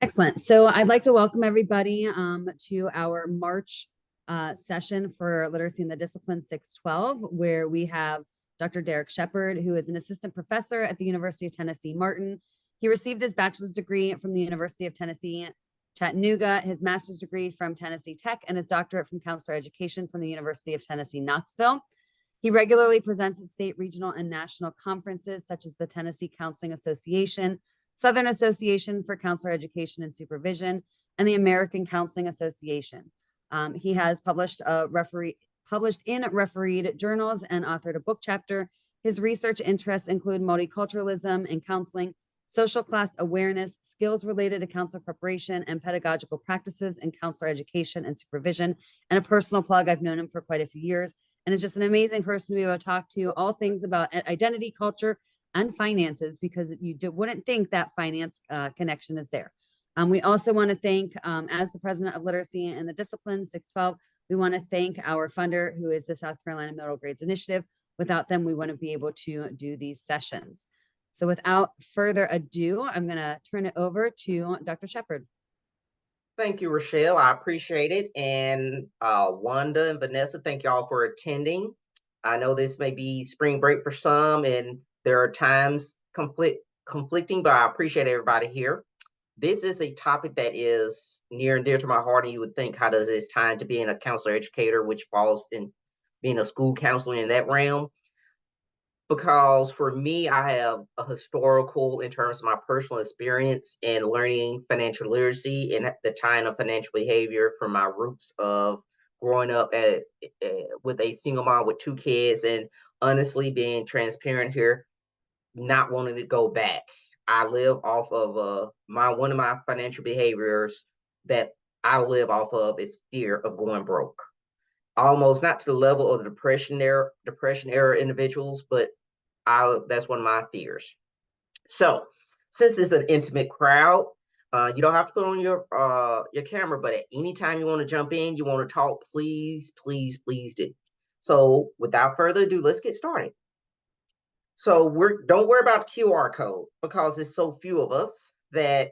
Excellent. So I'd like to welcome everybody to our March session for Literacy in the Discipline 612, where we have Dr. Derrick Shepard, who is an assistant professor at the University of Tennessee, Martin. He received his bachelor's degree from the University of Tennessee, Chattanooga, his master's degree from Tennessee Tech, and his doctorate from counselor education from the University of Tennessee, Knoxville. He regularly presents at state, regional, and national conferences such as the Tennessee Counseling Association, Southern Association for Counselor Education and Supervision, and the American Counseling Association. He has published in refereed journals and authored a book chapter. His research interests include multiculturalism in counseling, social class awareness, skills related to counselor preparation, and pedagogical practices in counselor education and supervision. And a personal plug, I've known him for quite a few years, and is just an amazing person to be able to talk to all things about identity, culture, and finances, because you wouldn't think that finance connection is there. We also want to thank, as the president of Literacy in the Discipline 612, we want to thank our funder, who is the South Carolina Middle Grades Initiative. Without them, we wouldn't be able to do these sessions. So without further ado, I'm going to turn it over to Dr. Shepard. Thank you, Rochelle. I appreciate it. And Wanda and Vanessa, thank y'all for attending. I know this may be spring break for some, and there are times conflicting, but I appreciate everybody here. This is a topic that is near and dear to my heart, and you would think, how does this tie into being a counselor educator, which falls in being a school counselor in that realm? Because for me, I have a historical in terms of my personal experience in learning financial literacy and the tying of financial behavior from my roots of growing up with a single mom with two kids, and honestly being transparent here, not wanting to go back. I live off of one of my financial behaviors that I live off of is fear of going broke. Almost not to the level of the depression era individuals, but that's one of my fears. So since it's an intimate crowd, you don't have to put on your camera, but at any time you want to jump in, you want to talk, please do. So without further ado, let's get started. So don't worry about the QR code, because there's so few of us that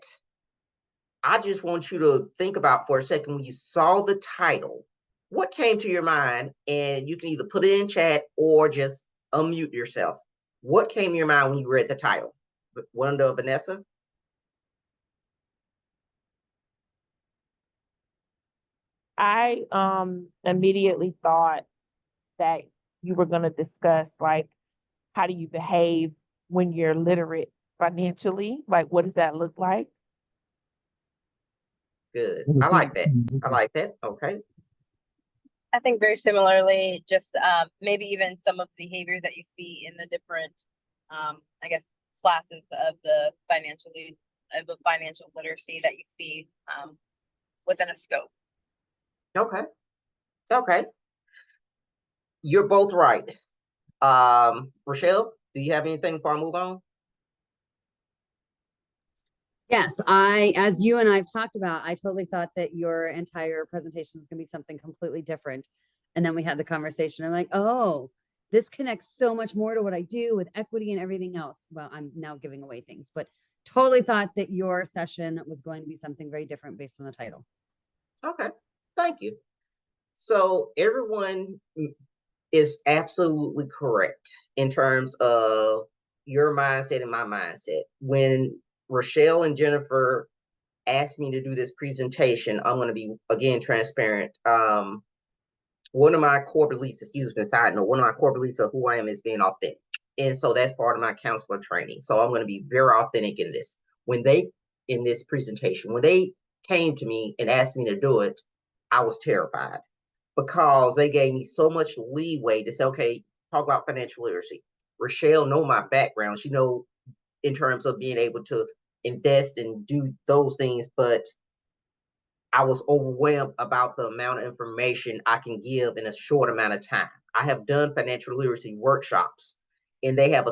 I just want you to think about for a second, when you saw the title, what came to your mind? And you can either put it in chat or just unmute yourself. What came to your mind when you read the title? Wanda, Vanessa? I immediately thought that you were going to discuss, like, how do you behave when you're literate financially? Like, what does that look like? Good. I like that. Okay. I think very similarly, just maybe even some of the behaviors that you see in the different, I guess, classes of the financial literacy that you see within a scope. Okay. You're both right. Rochelle, do you have anything before I move on? Yes, as you and I've talked about, I totally thought that your entire presentation was going to be something completely different. And then we had the conversation. I'm like, oh, this connects so much more to what I do with equity and everything else. Well, I'm now giving away things, but totally thought that your session was going to be something very different based on the title. Okay, thank you. So everyone is absolutely correct in terms of your mindset and my mindset. When Rochelle and Jennifer asked me to do this presentation, I'm going to be, again, transparent. One of my core beliefs, one of my core beliefs of who I am is being authentic. And so that's part of my counselor training. So I'm going to be very authentic in this. When they came to me and asked me to do it, I was terrified, because they gave me so much leeway to say, okay, talk about financial literacy. Rochelle know my background. She know in terms of being able to invest and do those things, but I was overwhelmed about the amount of information I can give in a short amount of time. I have done financial literacy workshops, and they have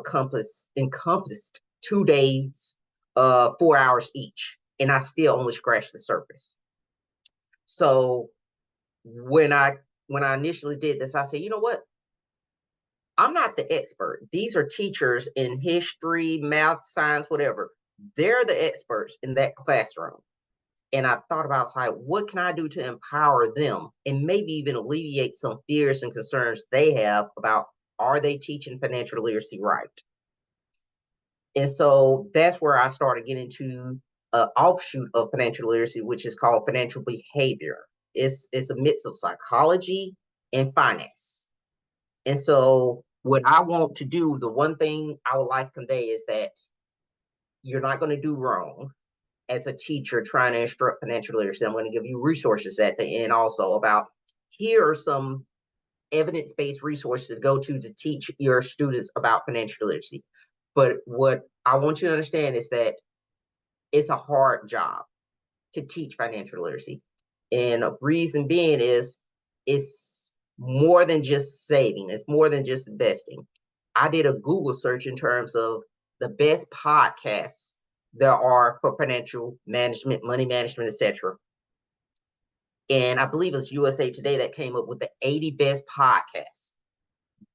encompassed 2 days, 4 hours each, and I still only scratched the surface. So when I initially did this, I said, you know what? I'm not the expert. These are teachers in history, math, science, whatever. They're the experts in that classroom. And I thought about, like, what can I do to empower them and maybe even alleviate some fears and concerns they have about, are they teaching financial literacy right? And so that's where I started getting to an offshoot of financial literacy, which is called financial behavior. It's a mix of psychology and finance. And so what I want to do, the one thing I would like to convey is that you're not going to do wrong as a teacher trying to instruct financial literacy. I'm going to give you resources at the end also about, here are some evidence-based resources to go to teach your students about financial literacy. But what I want you to understand is that it's a hard job to teach financial literacy. And a reason being is it's more than just saving. It's more than just investing. I did a Google search in terms of the best podcasts there are for financial management, money management, etc. And I believe it's USA Today that came up with the 80 best podcasts.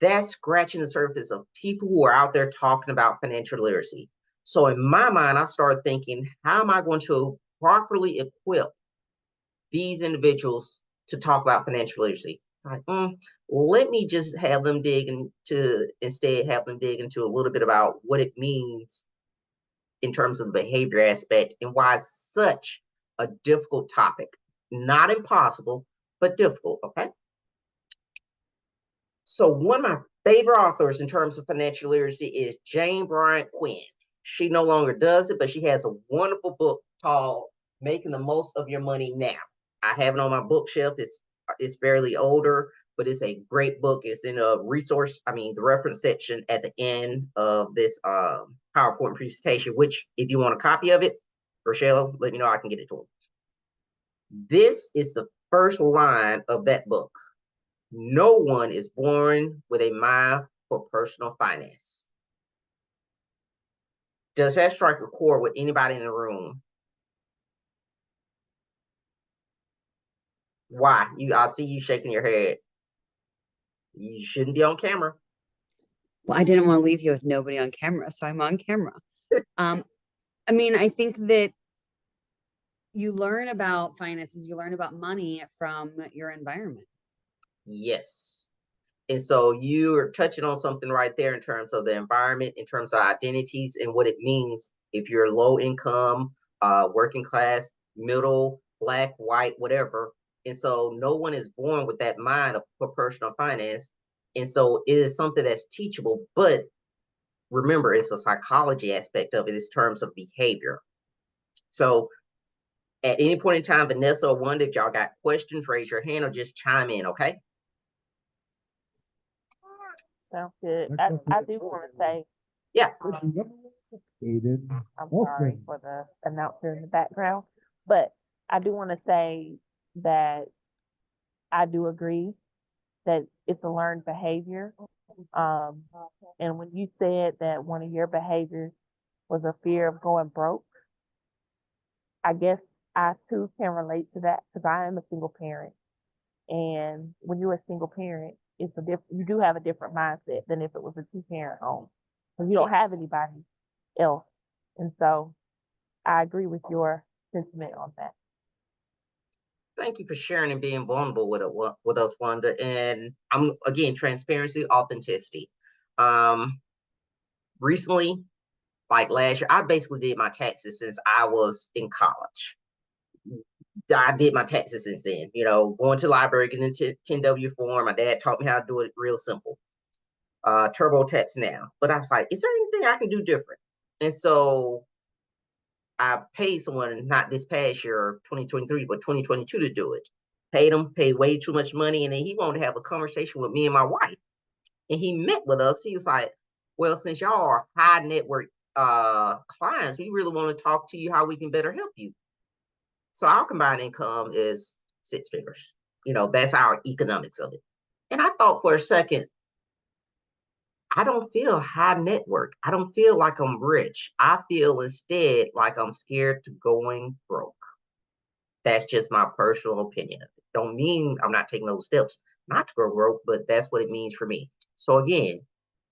That's scratching the surface of people who are out there talking about financial literacy. So in my mind, I started thinking, how am I going to properly equip these individuals to talk about financial literacy? Like, let me just have them dig into a little bit about what it means in terms of the behavior aspect and why it's such a difficult topic. Not impossible, but difficult, okay? So one of my favorite authors in terms of financial literacy is Jane Bryant Quinn. She no longer does it, but she has a wonderful book called Making the Most of Your Money Now. I have it on my bookshelf. It's fairly older, but it's a great book. It's in a the reference section at the end of this PowerPoint presentation, which if you want a copy of it, Rochelle, let me know, I can get it to them. This is the first line of that book. No one is born with a mind for personal finance. Does that strike a chord with anybody in the room? Why? I see you shaking your head. You shouldn't be on camera. Well, I didn't want to leave you with nobody on camera, so I'm on camera. I think that you learn about finances, you learn about money from your environment. Yes. And so you are touching on something right there in terms of the environment, in terms of identities and what it means if you're low income, working class, middle, black, white, whatever. And so no one is born with that mind for personal finance. And so it is something that's teachable, but remember, it's a psychology aspect of it in terms of behavior. So at any point in time, Vanessa or Wanda, if y'all got questions, raise your hand or just chime in, okay? Sounds good. I do want to say, Yeah. I'm sorry for the announcer in the background, but I do want to say that I do agree that it's a learned behavior. And when you said that one of your behaviors was a fear of going broke, I guess I too can relate to that because I am a single parent. And when you're a single parent, you do have a different mindset than if it was a two-parent home. So you don't have anybody else. And so I agree with your sentiment on that. Thank you for sharing and being vulnerable with us, Wanda. And I'm, again, transparency, authenticity. Recently, like last year, I basically did my taxes since I was in college. I did my taxes since then, going to the library, getting into 10W form. My dad taught me how to do it real simple. TurboTax now. But I was like, is there anything I can do different? And so I paid someone, not this past year, 2023, but 2022 to do it. Paid way too much money. And then he wanted to have a conversation with me and my wife. And he met with us. He was like, well, since y'all are high network clients, we really want to talk to you how we can better help you. So our combined income is 6 figures. That's our economics of it. And I thought for a second, I don't feel high network. I don't feel like I'm rich. I feel instead like I'm scared to going broke. That's just my personal opinion. Don't mean I'm not taking those steps not to go broke, but that's what it means for me. So again,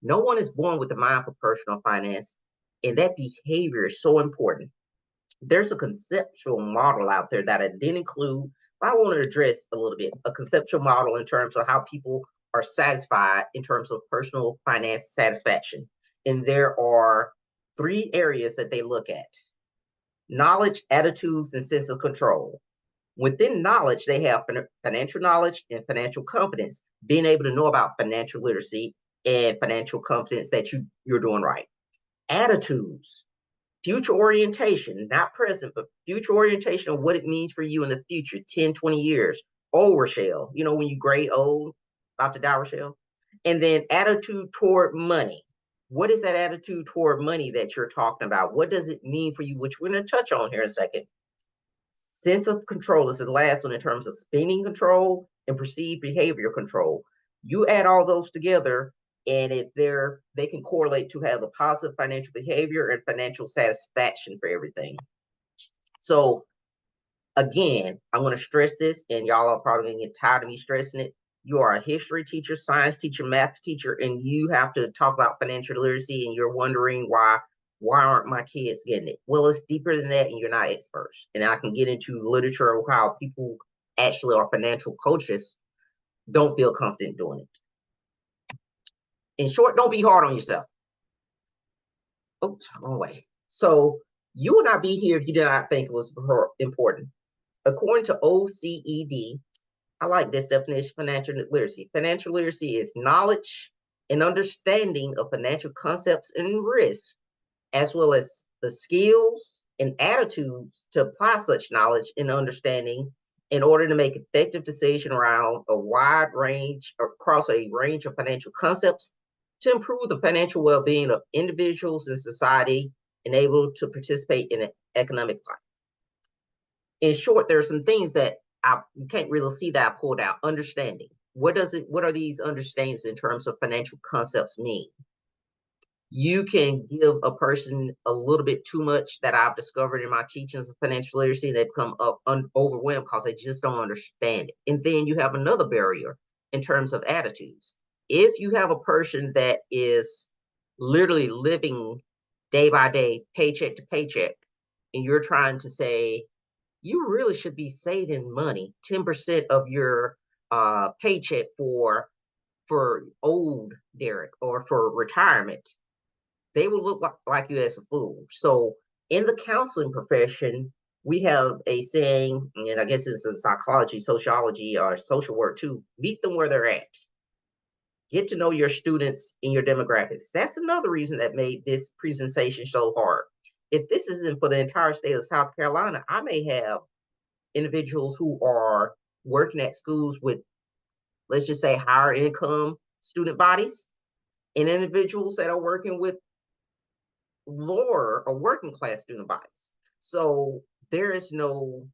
no one is born with the mind for personal finance, and that behavior is so important. there's a conceptual model out there that I didn't include, but I want to address a little bit, a conceptual model in terms of how people are satisfied in terms of personal finance satisfaction. And there are 3 areas that they look at: knowledge, attitudes, and sense of control. Within knowledge, they have financial knowledge and financial competence, being able to know about financial literacy and financial competence that you're doing right. Attitudes, future orientation, not present, but future orientation of what it means for you in the future, 10, 20 years. Oh, Rochelle, you know, when you grade old, about to die, Rochelle. And then attitude toward money. What is that attitude toward money that you're talking about? What does it mean for you, which we're going to touch on here in a second. Sense of control is the last one in terms of spending control and perceived behavior control. You add all those together, and if they can correlate to have a positive financial behavior and financial satisfaction for everything. So again, I'm going to stress this, and y'all are probably going to get tired of me stressing it. You are a history teacher, science teacher, math teacher, and you have to talk about financial literacy, and you're wondering why aren't my kids getting it? Well, it's deeper than that, and you're not experts. And I can get into literature of how people actually are financial coaches don't feel confident doing it. In short, don't be hard on yourself. Oops, wrong way. So you would not be here if you did not think it was important. According to OECD, I like this definition of financial literacy. Financial literacy is knowledge and understanding of financial concepts and risks, as well as the skills and attitudes to apply such knowledge and understanding in order to make effective decisions around a wide range, across a range of financial concepts, to improve the financial well-being of individuals and society and able to participate in an economic life. In short, there are some things that you can't really see that I pulled out. Understanding. What are these understandings in terms of financial concepts mean? You can give a person a little bit too much that I've discovered in my teachings of financial literacy, and they become overwhelmed because they just don't understand it. And then you have another barrier in terms of attitudes. If you have a person that is literally living day by day, paycheck to paycheck, and you're trying to say, you really should be saving money, 10% of your paycheck for old Derrick or for retirement, they will look like you as a fool. So in the counseling profession, we have a saying, and I guess it's in psychology, sociology, or social work too: meet them where they're at. Get to know your students and your demographics. That's another reason that made this presentation so hard. If this isn't for the entire state of South Carolina, I may have individuals who are working at schools with, let's just say, higher income student bodies, and individuals that are working with lower or working class student bodies. So there is no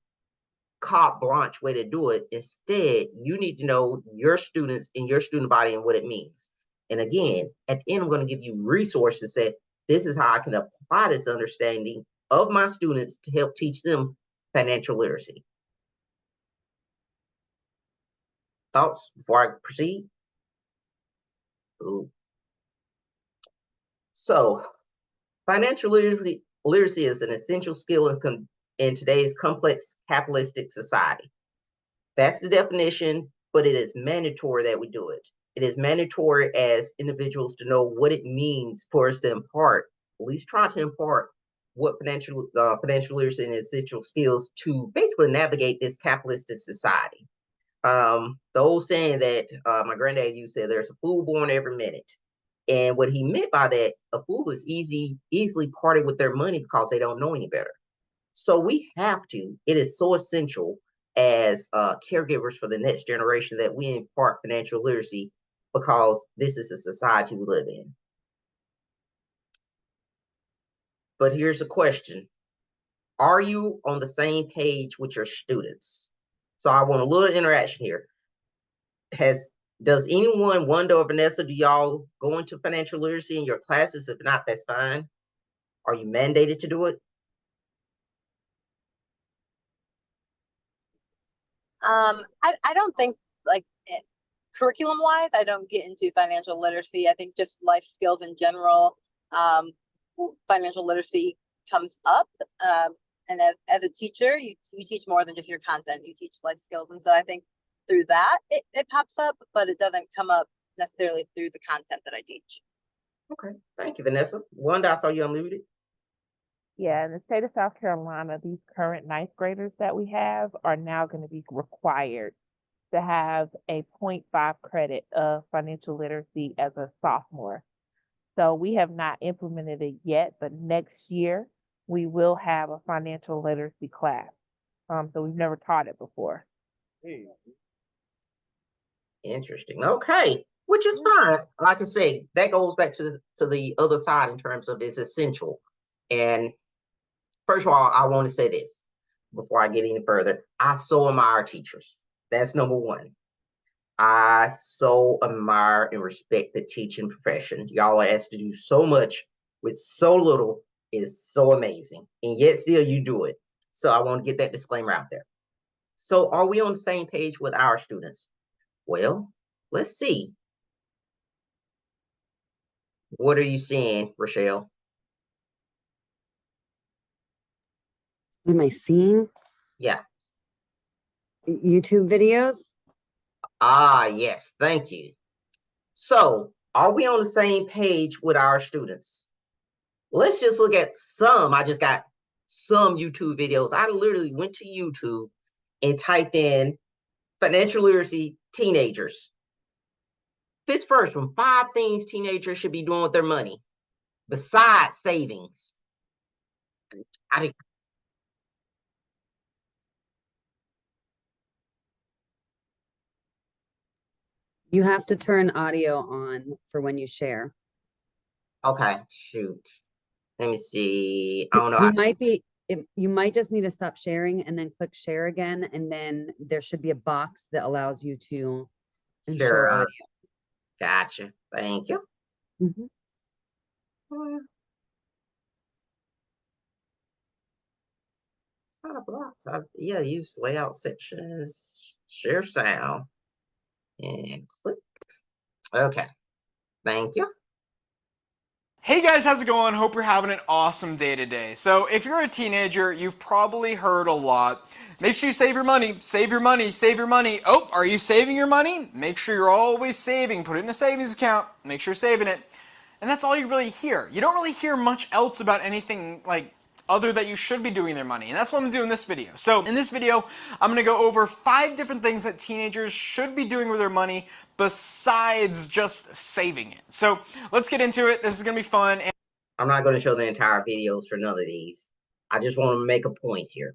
carte blanche way to do it. Instead, you need to know your students and your student body and what it means. And again, at the end, I'm going to give you resources that this is how I can apply this understanding of my students to help teach them financial literacy. Thoughts before I proceed? Ooh. So financial literacy is an essential skill in today's complex capitalistic society. That's the definition, but it is mandatory that we do it. It is mandatory as individuals to know what it means for us to impart, at least try to impart, what financial literacy and essential skills to basically navigate this capitalistic society. The old saying that my granddad used to say, there's a fool born every minute. And what he meant by that, a fool is easily parted with their money because they don't know any better. So we have to, it is so essential as caregivers for the next generation that we impart financial literacy, because this is the society we live in. But here's a question. Are you on the same page with your students? So I want a little interaction here. Does anyone, Wanda or Vanessa, do y'all go into financial literacy in your classes? If not, that's fine. Are you mandated to do it? I don't think, like, curriculum wise, I don't get into financial literacy. I think just life skills in general. Financial literacy comes up. And as a teacher, you teach more than just your content. You teach life skills. And so I think through that, it pops up, but it doesn't come up necessarily through the content that I teach. Okay, thank you, Vanessa. Wanda, I saw you unmuted. Yeah, in the state of South Carolina, these current ninth graders that we have are now going to be required to have a 0.5 credit of financial literacy as a sophomore. So we have not implemented it yet, but next year we will have a financial literacy class. So we've never taught it before. Interesting. Okay, which is fine. Like I say, that goes back to the other side in terms of it's essential. And first of all, I want to say this before I get any further. I so admire our teachers. That's number one. I so admire and respect the teaching profession. Y'all are asked to do so much with so little. It is so amazing. And yet still you do it. So I want to get that disclaimer out there. So are we on the same page with our students? Well, let's see. What are you seeing, Rochelle? What am I seeing? Yeah. YouTube videos? Ah, yes. Thank you. So are we on the same page with our students? Let's just look at some. I just got some YouTube videos. I literally went to YouTube and typed in financial literacy teenagers. This first one, 5 things teenagers should be doing with their money besides savings. You have to turn audio on for when you share. Okay, shoot. Let me see. I don't know. You might just need to stop sharing and then click share again, and then there should be a box that allows you to ensure Sure. audio. Gotcha. Thank you. Mhm. Yeah, use layout sections, share sound, and click. Okay. Thank you. Hey guys, how's it going? Hope you're having an awesome day today. So if you're a teenager, you've probably heard a lot. Make sure you save your money, save your money, save your money. Oh, are you saving your money? Make sure you're always saving. Put it in a savings account. Make sure you're saving it. And that's all you really hear. You don't really hear much else about anything like other that you should be doing their money. And that's what I'm gonna do in this video. So in this video, I'm gonna go over 5 different things that teenagers should be doing with their money besides just saving it. So let's get into it. This is gonna be fun. I'm not going to show the entire videos for none of these. I just want to make a point here.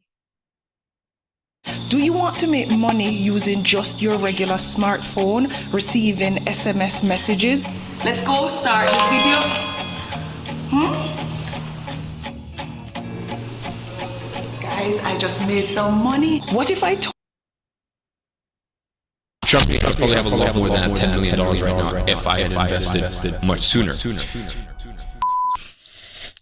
Do you want to make money using just your regular smartphone, receiving SMS messages? Let's go start the video. Guys, I just made some money. What if I told Trust me, I probably have a lot more than $10 million right now if I had invested much sooner.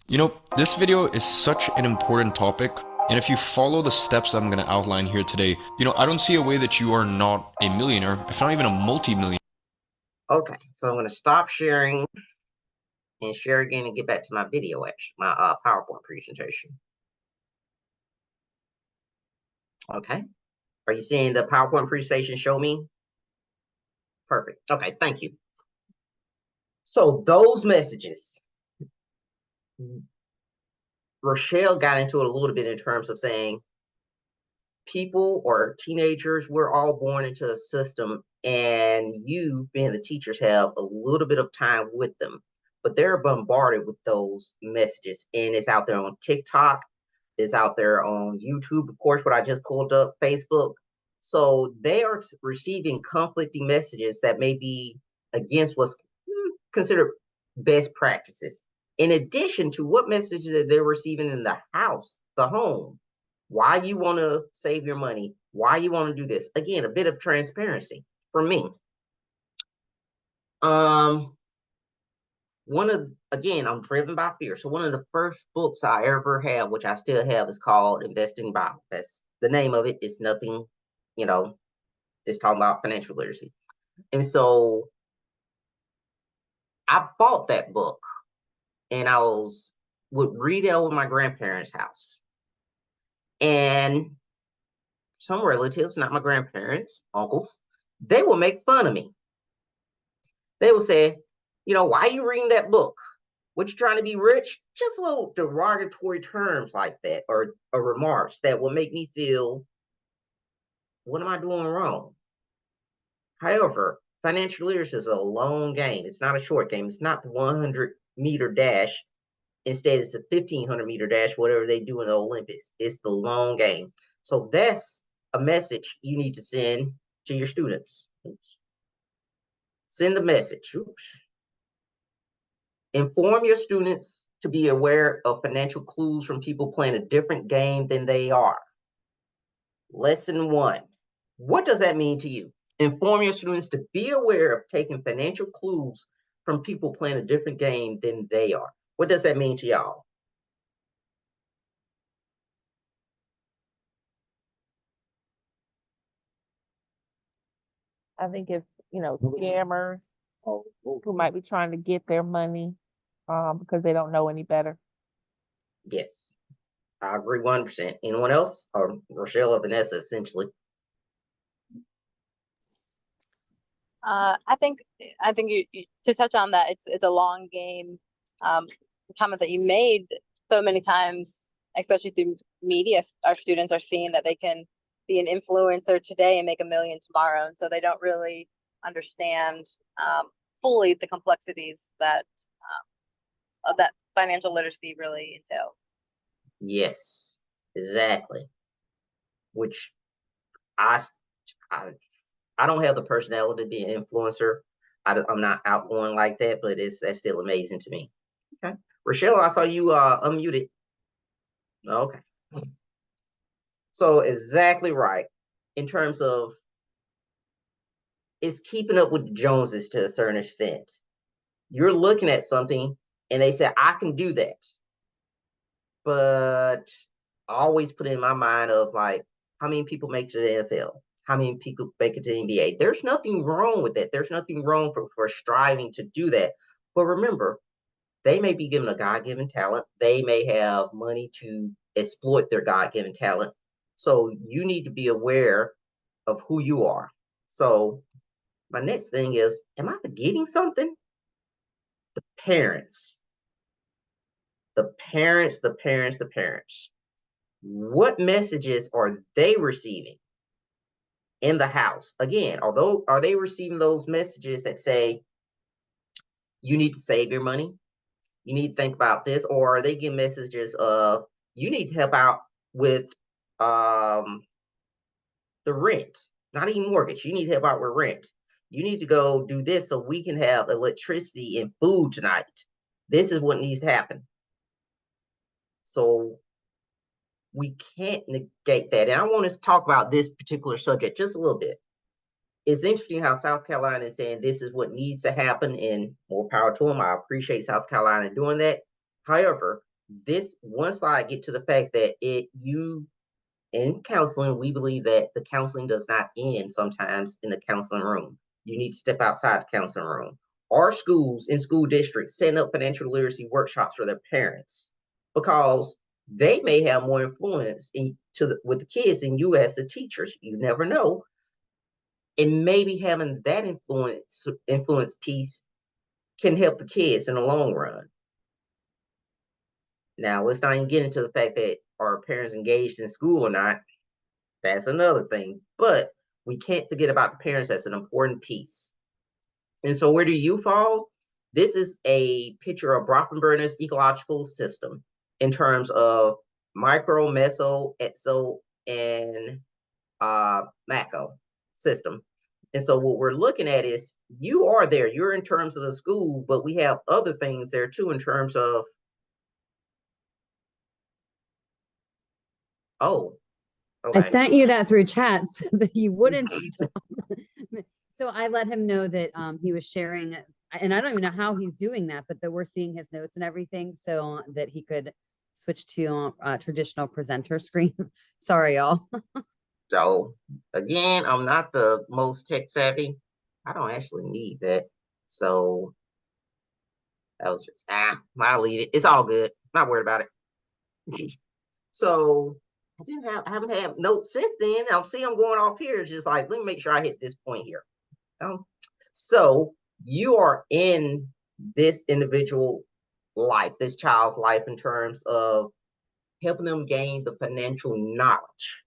You know, this video is such an important topic, and if you follow the steps I'm going to outline here today, you know, I don't see a way that you are not a millionaire, if not even a multi-millionaire. Okay, so I'm going to stop sharing and share again and get back to my video, actually, my PowerPoint presentation. Okay, are you seeing the PowerPoint presentation show me? Perfect. Okay, thank you. So those messages, Rochelle got into it a little bit in terms of saying people or teenagers, we're all born into a system, and you being the teachers have a little bit of time with them, but they're bombarded with those messages, and it's out there on TikTok, it's out there on YouTube, of course, what I just pulled up, Facebook. So they are receiving conflicting messages that may be against what's considered best practices. In addition to what messages that they're receiving in the house, the home, why you want to save your money, why you want to do this. Again, a bit of transparency for me. Again, I'm driven by fear. So one of the first books I ever had, which I still have, is called Investing Bible. That's the name of it. It's nothing, you know, it's talking about financial literacy. And so I bought that book and would read it over my grandparents' house. And some relatives, not my grandparents, uncles, they will make fun of me. They will say, why are you reading that book? What, you trying to be rich? Just little derogatory terms like that, or remarks that will make me feel, what am I doing wrong? However, financial literacy is a long game. It's not a short game. It's not the 100-meter dash. Instead, it's a 1,500-meter dash, whatever they do in the Olympics. It's the long game. So that's a message you need to send to your students. Oops. Send the message. Oops. Inform your students to be aware of financial clues from people playing a different game than they are. Lesson 1. What does that mean to you? Inform your students to be aware of taking financial clues from people playing a different game than they are. What does that mean to y'all? I think it's, scammers who might be trying to get their money because they don't know any better. Yes, I agree 100%. Anyone else? Or Rochelle or Vanessa, essentially. I think you to touch on that, it's a long game. Comment that you made so many times, especially through media, our students are seeing that they can be an influencer today and make $1 million tomorrow, and so they don't really understand fully the complexities that of that financial literacy really entails. Yes, exactly. Which I don't have the personality to be an influencer. I'm not outgoing like that, but that's still amazing to me. Okay, Rochelle, I saw you unmuted. Okay, so exactly right. In terms of, it's keeping up with the Joneses to a certain extent. You're looking at something and they say, I can do that. But I always put in my mind of like, how many people make it to the NFL? How many people make it to the NBA? There's nothing wrong with that. There's nothing wrong for striving to do that. But remember, they may be given a God-given talent. They may have money to exploit their God-given talent. So you need to be aware of who you are. So my next thing is, am I forgetting something? The parents. The parents, the parents, the parents. What messages are they receiving in the house? Again, although, are they receiving those messages that say, you need to save your money? You need to think about this? Or are they getting messages of, you need to help out with the rent, not even mortgage. You need to help out with rent. You need to go do this so we can have electricity and food tonight. This is what needs to happen. So we can't negate that. And I want us to talk about this particular subject just a little bit. It's interesting how South Carolina is saying this is what needs to happen, and more power to them. I appreciate South Carolina doing that. However, this, once I get to the fact that in counseling, we believe that the counseling does not end sometimes in the counseling room. You need to step outside the counseling room. Our schools and school districts setting up financial literacy workshops for their parents, because they may have more influence with the kids than you as the teachers. You never know. And maybe having that influence piece can help the kids in the long run. Now, let's not even get into the fact that are parents engaged in school or not. That's another thing. But we can't forget about the parents. That's an important piece. And so where do you fall? This is a picture of Brockenberner's ecological system in terms of micro, meso, exo, and macro system. And so what we're looking at is, you are there. You're in terms of the school, but we have other things there too in terms of, oh, I okay. sent you that through chat so that you wouldn't stop. So I let him know that he was sharing, and I don't even know how he's doing that, but that we're seeing his notes and everything so that he could switch to traditional presenter screen. Sorry, y'all. So again, I'm not the most tech savvy. I don't actually need that. So that was just, I'll leave it. It's all good. Not worried about it. So I haven't had notes since then. I'm going off here. It's just like, let me make sure I hit this point here. So you are in this individual life, this child's life, in terms of helping them gain the financial knowledge.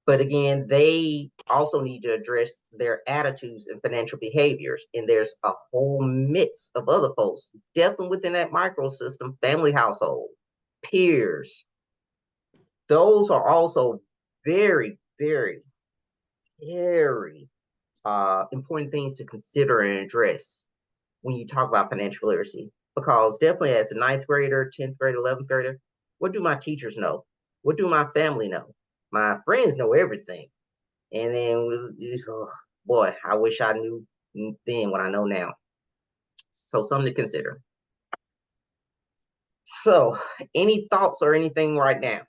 But again, they also need to address their attitudes and financial behaviors. And there's a whole mix of other folks, definitely within that micro system, family household, peers. Those are also very, very, very important things to consider and address when you talk about financial literacy. Because definitely as a 9th grader, 10th grader, 11th grader, what do my teachers know? What do my family know? My friends know everything. And then, oh, boy, I wish I knew then what I know now. So something to consider. So any thoughts or anything right now?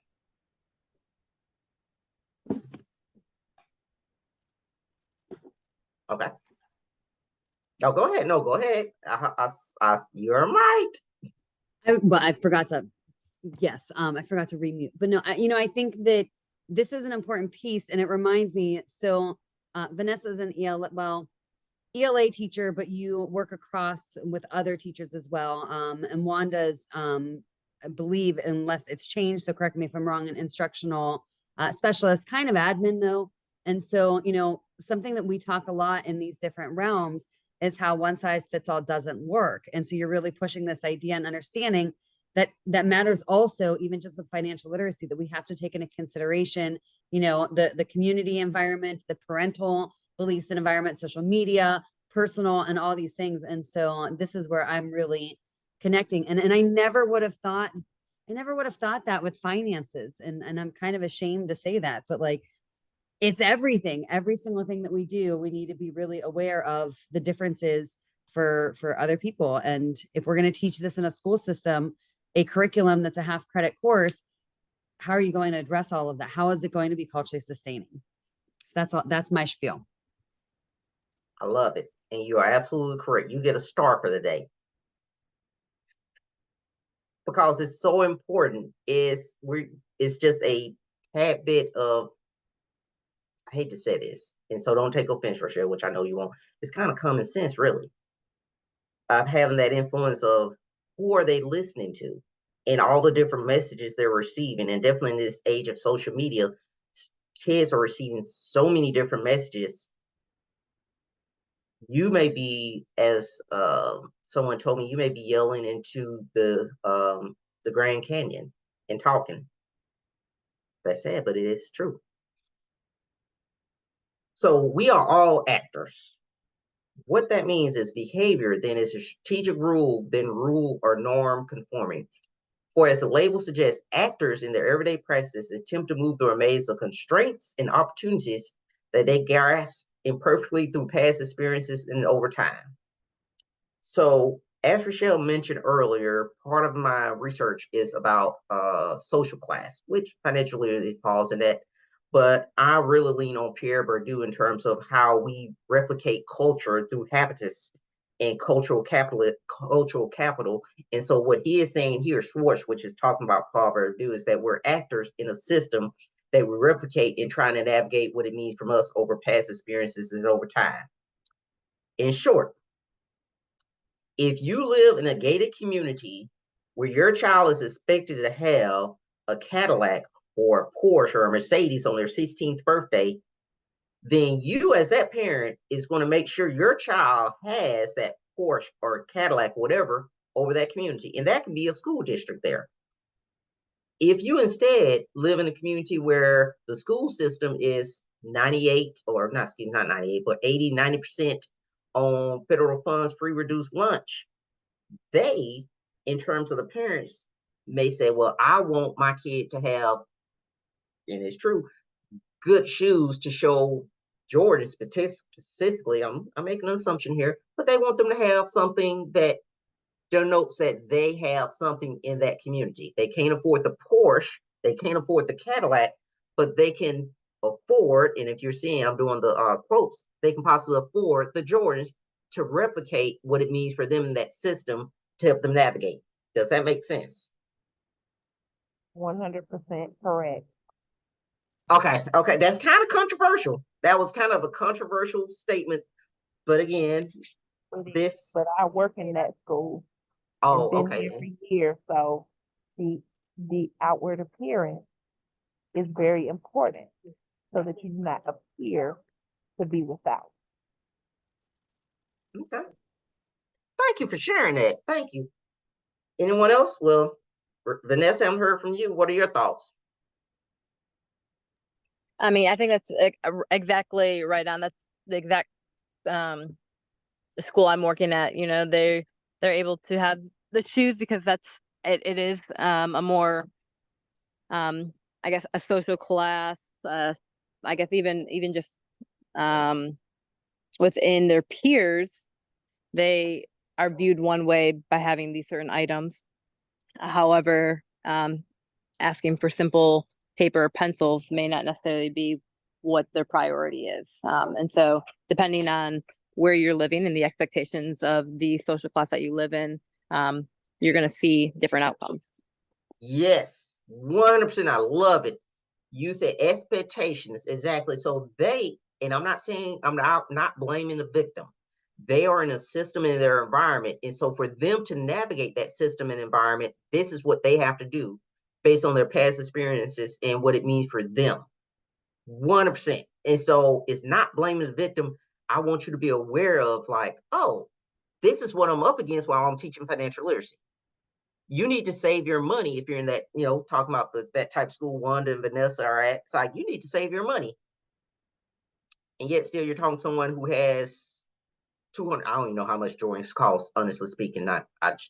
Okay. No, go ahead. No, go ahead. You're right. I forgot to, yes, I forgot to remute, but no, I think that this is an important piece, and it reminds me, so Vanessa's an ELA teacher, but you work across with other teachers as well. And Wanda's, I believe, unless it's changed, so correct me if I'm wrong, an instructional specialist, kind of admin though. And so, something that we talk a lot in these different realms is how one size fits all doesn't work. And so you're really pushing this idea and understanding that matters also, even just with financial literacy, that we have to take into consideration, the community environment, the parental beliefs and environment, social media, personal, and all these things. And so this is where I'm really connecting. And I never would have thought that with finances. And I'm kind of ashamed to say that, but like, it's everything, every single thing that we do, we need to be really aware of the differences for other people. And if we're going to teach this in a school system, a curriculum that's a half credit course, how are you going to address all of that? How is it going to be culturally sustaining? So that's my spiel. I love it. And you are absolutely correct. You get a star for the day. Because it's so important. It's just a tad bit of, I hate to say this, and so don't take offense, Rochelle, which I know you won't. It's kind of common sense, really, of having that influence of who are they listening to and all the different messages they're receiving. And definitely in this age of social media, kids are receiving so many different messages. You may be, as someone told me, you may be yelling into the Grand Canyon and talking. That's sad, but it is true. So we are all actors. What that means is behavior then is a strategic rule, then rule or norm conforming. For as the label suggests, actors in their everyday practices attempt to move through a maze of constraints and opportunities that they grasp imperfectly through past experiences and over time. So as Rochelle mentioned earlier, part of my research is about social class, which financial literacy falls in that. But I really lean on Pierre Bourdieu in terms of how we replicate culture through habitus and cultural capital. And so what he is saying here, Schwartz, which is talking about Paul Bourdieu, is that we're actors in a system that we replicate in trying to navigate what it means from us over past experiences and over time. In short, if you live in a gated community where your child is expected to have a Cadillac or a Porsche or a Mercedes on their 16th birthday, then you as that parent is going to make sure your child has that Porsche or Cadillac, whatever, over that community. And that can be a school district there. If you instead live in a community where the school system is 98 or not 98, but 80, 90% on federal funds, free reduced lunch, they, in terms of the parents, may say, well, I want my kid to have, and it's true, good shoes to show Jordan specifically. I'm making an assumption here, but they want them to have something that denotes that they have something in that community. They can't afford the Porsche, they can't afford the Cadillac, but they can afford, and if you're seeing, I'm doing the quotes, they can possibly afford the Jordans to replicate what it means for them in that system to help them navigate. Does that make sense? 100% correct. Okay, that's kind of controversial. That was kind of a controversial statement, but again, It is, this. but I work in that school Oh, and been okay. there for years, so the outward appearance is very important so that you do not appear to be without. Okay. Thank you for sharing that. Thank you. Anyone else? Well, Vanessa, I haven't heard from you. What are your thoughts? I mean, I think that's exactly right on. That's the exact school I'm working at. You know, they're able to have the shoes because it is a more I guess a social class. I guess even just within their peers, they are viewed one way by having these certain items. However, asking for simple paper or pencils may not necessarily be what their priority is. And so, depending on where you're living and the expectations of the social class that you live in, you're going to see different outcomes. Yes, 100%. I love it. You said expectations, exactly. So and I'm not saying, I'm not blaming the victim. They are in a system in their environment. And so for them to navigate that system and environment, this is what they have to do based on their past experiences and what it means for them. 100%. And so it's not blaming the victim. I want you to be aware of like, oh, this is what I'm up against while I'm teaching financial literacy. You need to save your money if you're in that, talking about that type of school Wanda and Vanessa are at. It's like, you need to save your money. And yet still you're talking to someone who has 200, I don't even know how much Jordans cost, honestly speaking. I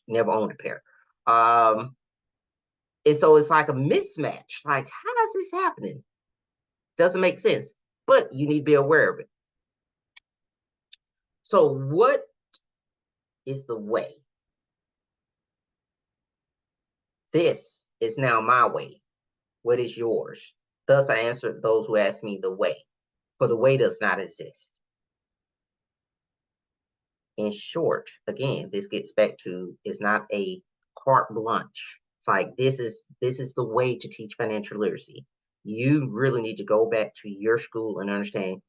never owned a pair. And so it's like a mismatch. Like, how is this happening? Doesn't make sense, but you need to be aware of it. So what is the way? This is now my way. What is yours? Thus I answered those who asked me the way, for the way does not exist. In short, again, this gets back to, it's not a carte blanche. It's like, this is the way to teach financial literacy. You really need to go back to your school and understand,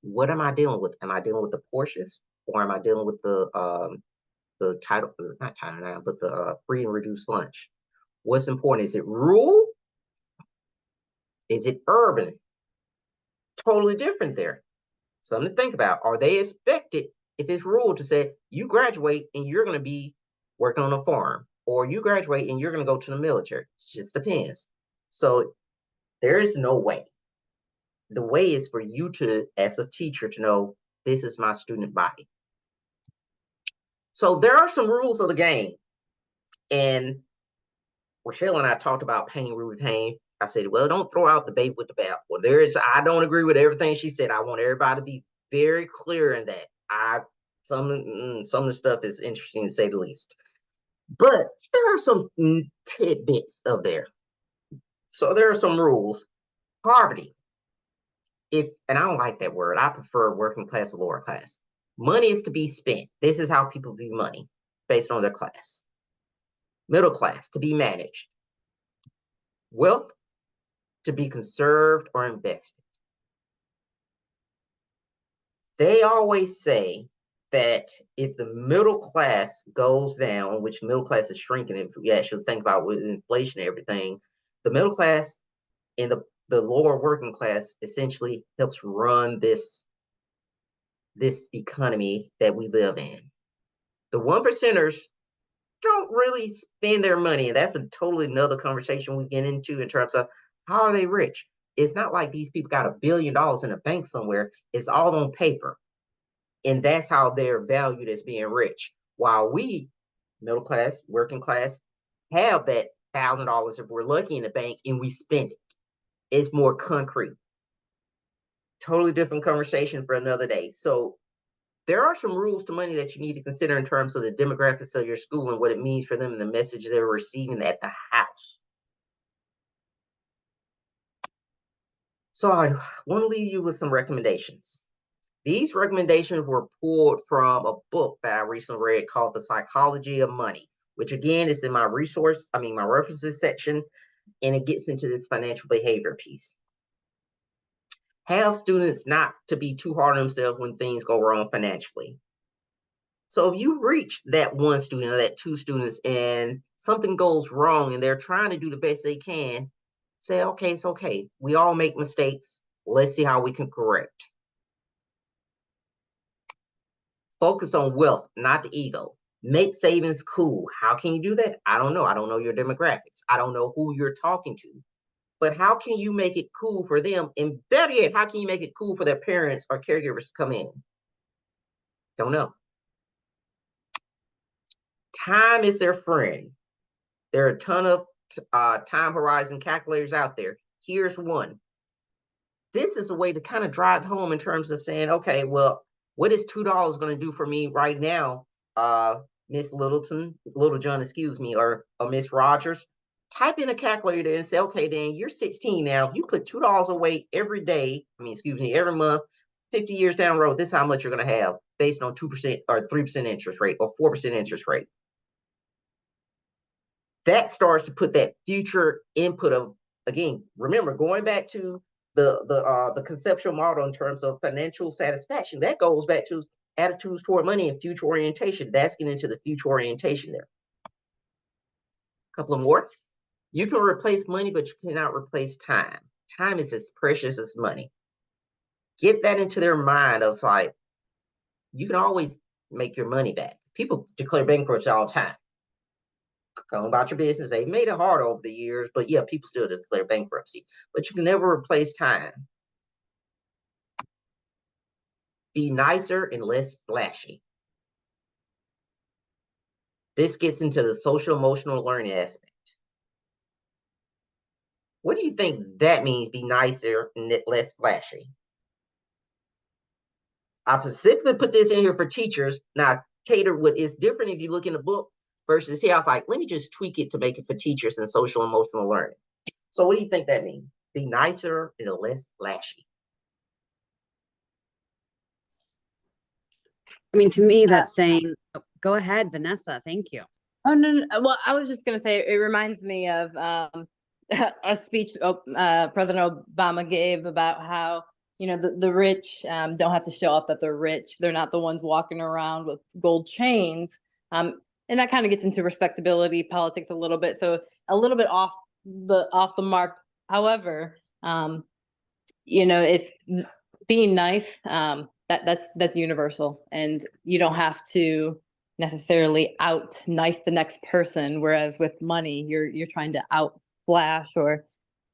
what am I dealing with? Am I dealing with the portions, or am I dealing with the title, not Title IX, but the free and reduced lunch? What's important? Is it rural? Is it urban? Totally different there. Something to think about. Are they expected, if it's rural, to say, you graduate and you're going to be working on a farm, or you graduate and you're going to go to the military? It just depends. So there is no way. The way is for you to, as a teacher, to know, this is my student body. So there are some rules of the game. And Rochelle and I talked about pain, root pain. I said, well, don't throw out the baby with the bath. Well, I don't agree with everything she said. I want everybody to be very clear in that. Some of the stuff is interesting to say the least. But there are some tidbits of there. So there are some rules. Poverty. And I don't like that word. I prefer working class or lower class. Money is to be spent. This is how people view money based on their class. Middle class, to be managed. Wealth, to be conserved or invested. They always say that if the middle class goes down, which middle class is shrinking, if we actually think about with inflation and everything, the middle class and the lower working class essentially helps run this economy that we live in. The 1%ers don't really spend their money, and that's a totally another conversation we get into in terms of, how are they rich? It's not like these people got $1 billion in a bank somewhere. It's all on paper. And that's how they're valued as being rich. While we, middle class, working class, have that $1,000 if we're lucky in the bank and we spend it. It's more concrete. Totally different conversation for another day. So there are some rules to money that you need to consider in terms of the demographics of your school and what it means for them and the message they're receiving at the house. So I want to leave you with some recommendations. These recommendations were pulled from a book that I recently read called The Psychology of Money, which again is in my references section. and it gets into this financial behavior piece. Have students not to be too hard on themselves when things go wrong financially. So if you reach that one student or that two students and something goes wrong and they're trying to do the best they can, say, okay, it's okay. We all make mistakes. Let's see how we can correct. Focus on wealth, not the ego. Make savings cool. How can you do that? I don't know. I don't know your demographics. I don't know who you're talking to. But how can you make it cool for them? And better yet, how can you make it cool for their parents or caregivers to come in? Don't know. Time is their friend. There are a ton of time horizon calculators out there. Here's one. This is a way to kind of drive home in terms of saying, okay, well, what is $2 going to do for me right now, Miss Littlejohn, excuse me, or Miss Rogers? Type in a calculator and say, okay, then you're 16 now. If you put $2 away every day, every month, 50 years down the road, this is how much you're going to have based on 2% or 3% interest rate or 4% interest rate. That starts to put that future input of, again, remember, going back to the conceptual model in terms of financial satisfaction, that goes back to attitudes toward money and future orientation. That's getting into the future orientation there. A couple of more. You can replace money, but you cannot replace time. Time is as precious as money. Get that into their mind of like, you can always make your money back. People declare bankruptcy all the time. Go about your business. They've made it hard over the years, but yeah, people still declare bankruptcy. But you can never replace time. Be nicer and less flashy. This gets into the social emotional learning aspect. What do you think that means, be nicer and less flashy? I specifically put this in here for teachers. Now, cater what is different if you look in the book versus here. I was like, let me just tweak it to make it for teachers and social emotional learning. So what do you think that means? Be nicer and less flashy. I mean, to me, that's saying, oh, go ahead, Vanessa. Thank you. Oh, no. Well, I was just going to say, it reminds me of a speech President Obama gave about how, the rich don't have to show up that they're rich. They're not the ones walking around with gold chains. And that kind of gets into respectability politics a little bit. So a little bit off the mark. However, if being nice, that's universal, and you don't have to necessarily out nice the next person. Whereas with money, you're trying to out flash or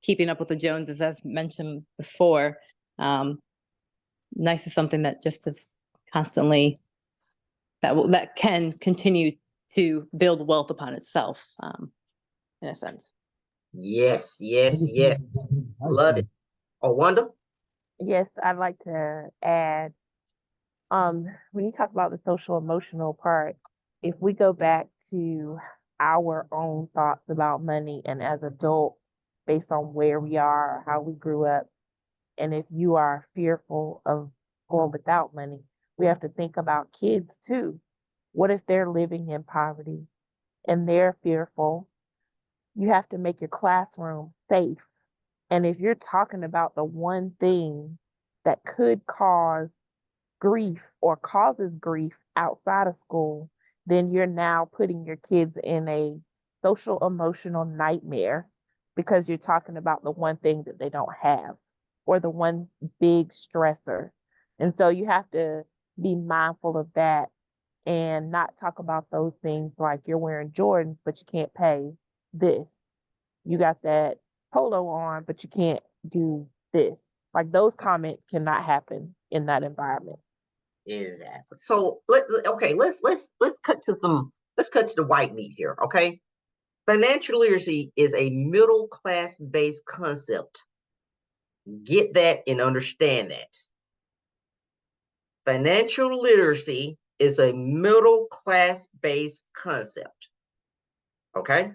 keeping up with the Joneses, as mentioned before. Nice is something that just is constantly that can continue to build wealth upon itself, in a sense. Yes. Love it. Oh, Wanda? Yes, I'd like to add, when you talk about the social emotional part, if we go back to our own thoughts about money and as adults, based on where we are, how we grew up, and if you are fearful of going without money, we have to think about kids too. What if they're living in poverty and they're fearful? You have to make your classroom safe. And if you're talking about the one thing that could cause grief or causes grief outside of school, then you're now putting your kids in a social emotional nightmare because you're talking about the one thing that they don't have or the one big stressor. And so you have to be mindful of that and not talk about those things like you're wearing Jordans, but you can't pay this. You got that polo on, but you can't do this. Like those comments cannot happen in that environment. Exactly. So let's cut to the white meat here. Okay. Financial literacy is a middle class based concept. Get that and understand that. Financial literacy is a middle class based concept. Okay.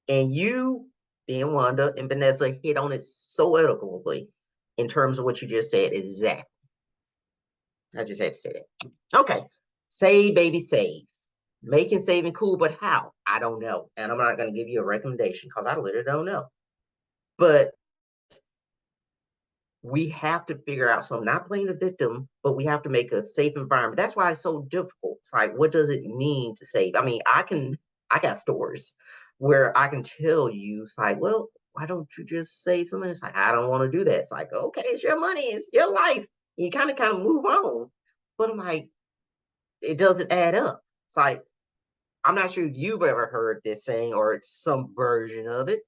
And you, being Wanda and Vanessa, hit on it so eloquently in terms of what you just said. Exactly. I just had to say that. Okay. Save, baby, save. Making saving cool, but how? I don't know. And I'm not going to give you a recommendation because I literally don't know. But we have to figure out something, not playing the victim, but we have to make a safe environment. That's why it's so difficult. It's like, what does it mean to save? I mean, I got stories where I can tell you, it's like, well, why don't you just save some money? It's like, I don't want to do that. It's like, okay, it's your money, it's your life. You kind of move on. But I'm like, it doesn't add up. It's like, I'm not sure if you've ever heard this saying or it's some version of it.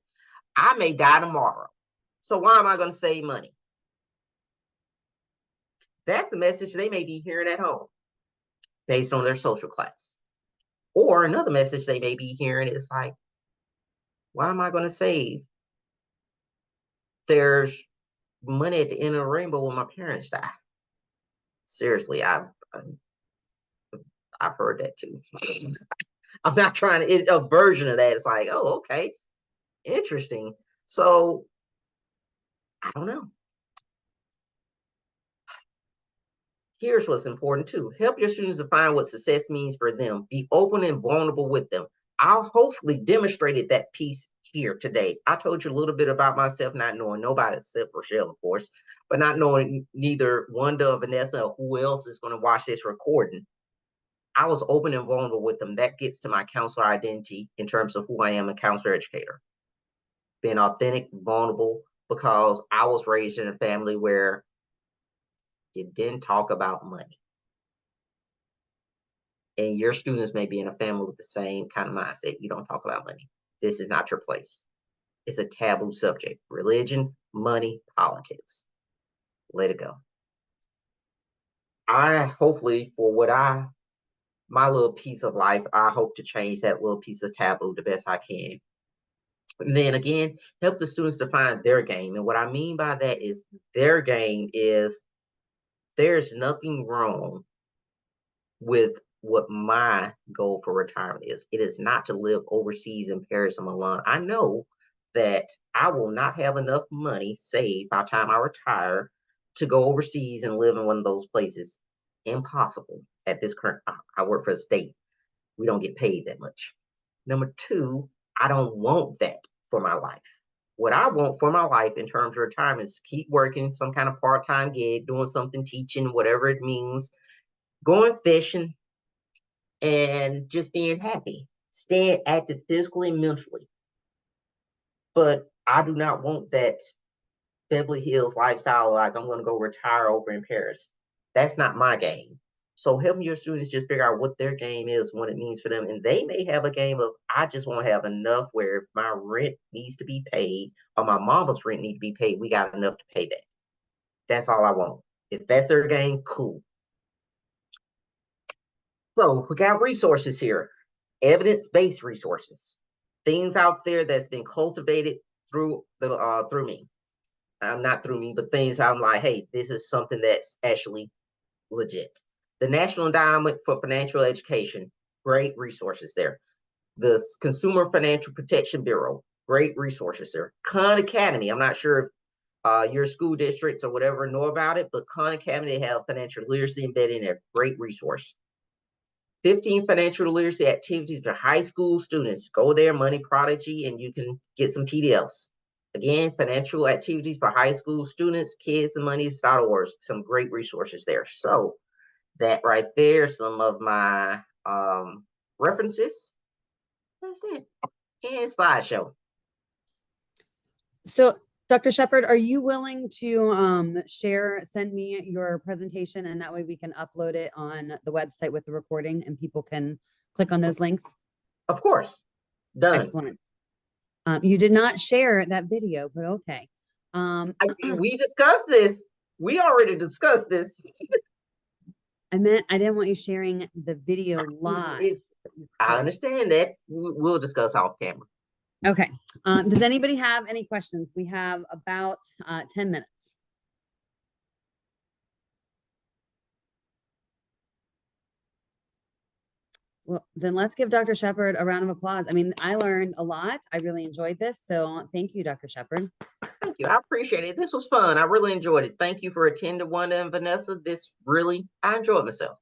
I may die tomorrow. So why am I going to save money? That's the message they may be hearing at home based on their social class. Or another message they may be hearing is like, why am I going to save? There's money at the end of the rainbow when my parents die. Seriously, I've heard that too. I'm not trying to, it's a version of that. It's like, oh, okay, interesting. So I don't know. Here's what's important too. Help your students define what success means for them. Be open and vulnerable with them. I'll hopefully demonstrated that piece here today. I told you a little bit about myself, not knowing nobody except Rochelle, of course, but not knowing neither Wanda or Vanessa or who else is going to watch this recording. I was open and vulnerable with them. That gets to my counselor identity in terms of who I am, a counselor educator. Being authentic, vulnerable, because I was raised in a family where you didn't talk about money. And your students may be in a family with the same kind of mindset. You don't talk about money. This is not your place. It's a taboo subject. Religion, money, politics. Let it go. I hopefully, for my little piece of life, I hope to change that little piece of taboo the best I can. And then again, help the students define their game. And what I mean by that is their game is there's nothing wrong with what my goal for retirement is. It is not to live overseas in Paris or Milan. I know that I will not have enough money saved by the time I retire to go overseas and live in one of those places. Impossible at this current. I work for the state. We don't get paid that much. Number two, I don't want that for my life. What I want for my life in terms of retirement is to keep working some kind of part-time gig, doing something, teaching, whatever it means, going fishing, and just being happy, staying active physically and mentally. But I do not want that Beverly Hills lifestyle, like I'm going to go retire over in Paris. That's not my game. So helping your students just figure out what their game is, what it means for them. And they may have a game of, I just want to have enough where if my rent needs to be paid or my mama's rent needs to be paid, we got enough to pay that. That's all I want. If that's their game, cool. So we got resources here, evidence-based resources, things out there that's been cultivated through me. Not through me, but things I'm like, hey, this is something that's actually legit. The National Endowment for Financial Education, great resources there. The Consumer Financial Protection Bureau, great resources there. Khan Academy, I'm not sure if your school districts or whatever know about it, but Khan Academy, they have financial literacy embedded in there, great resource. 15 financial literacy activities for high school students. Go there, Money Prodigy, and you can get some PDFs. Again, financial activities for high school students, kidsandmoney.org. Some great resources there. So that right there, some of my references. That's it. And slideshow. So, Dr. Shepard, are you willing to send me your presentation, and that way we can upload it on the website with the recording and people can click on those links? Of course. Done. Excellent. You did not share that video, but okay. We discussed this. We already discussed this. I didn't want you sharing the video live. I understand that. We'll discuss off camera. Okay. Does anybody have any questions? We have about 10 minutes. Well, then let's give Dr. Shepard a round of applause. I mean, I learned a lot. I really enjoyed this. So thank you, Dr. Shepard. Thank you. I appreciate it. This was fun. I really enjoyed it. Thank you for attending, Wanda and Vanessa. I enjoyed myself.